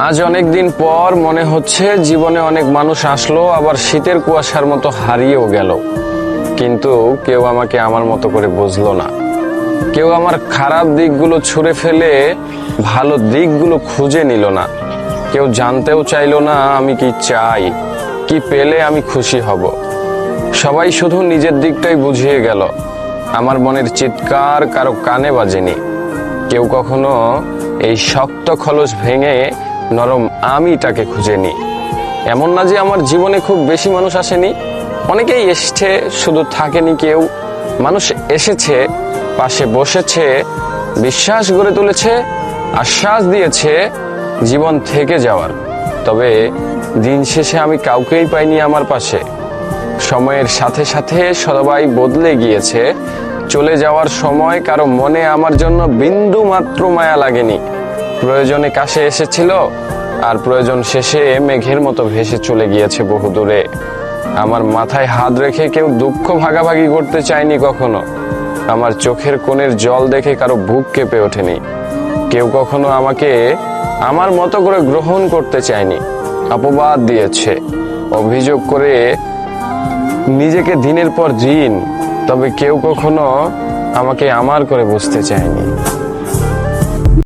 আজ অনেক দিন পর মনে হচ্ছে জীবনে অনেক মানুষ আসলো, আবার শীতের কুয়াশার মতো হারিয়েও গেল। কিন্তু কেউ আমাকে আমার মতো করে বুঝলো না। কেউ আমার খারাপ দিকগুলো ছুঁড়ে ফেলে ভালো দিকগুলো খুঁজে নিল না। কেউ জানতেও চাইলো না আমি কি চাই, কি পেলে আমি খুশি হব। সবাই শুধু নিজের দিকটাই বুঝিয়ে গেল। আমার মনের চিৎকার কারো কানে বাজেনি। কেউ কখনো এই শক্ত খলস ভেঙে নরম আমিটাকে খুঁজেনি। এমন না যে আমার জীবনে খুব বেশি মানুষ আসেনি, অনেকেই এসেছে, শুধু থাকেনি কেউ। মানুষ এসেছে, পাশে বসেছে, বিশ্বাস গড়ে তুলেছে, আশ্বাস দিয়েছে জীবন থেকে যাওয়ার। তবে দিন শেষে আমি কাউকেই পাইনি আমার পাশে। সময়ের সাথে সাথে সবাই বদলে গিয়েছে। চলে যাওয়ার সময় কারো মনে আমার জন্য বিন্দু মাত্র মায়া লাগেনি। প্রয়োজনে কাছে এসেছিল, আর প্রয়োজন শেষে মেঘের মতো ভেসে চলে গিয়েছে বহু দূরে। আমার মাথায় হাত রেখে কেউ দুঃখ ভাগাভাগি করতে চায়নি কখনো। আমার চোখের কোণের জল দেখে কারো বুক কেঁপে ওঠেনি। কেউ কখনো আমাকে আমার মতো করে গ্রহণ করতে চায়নি। অপবাদ দিয়েছে, অভিযোগ করে নিজেকে দিনের পর দিন। তবে কেউ কখনো আমাকে আমার করে বুঝতে চায়নি।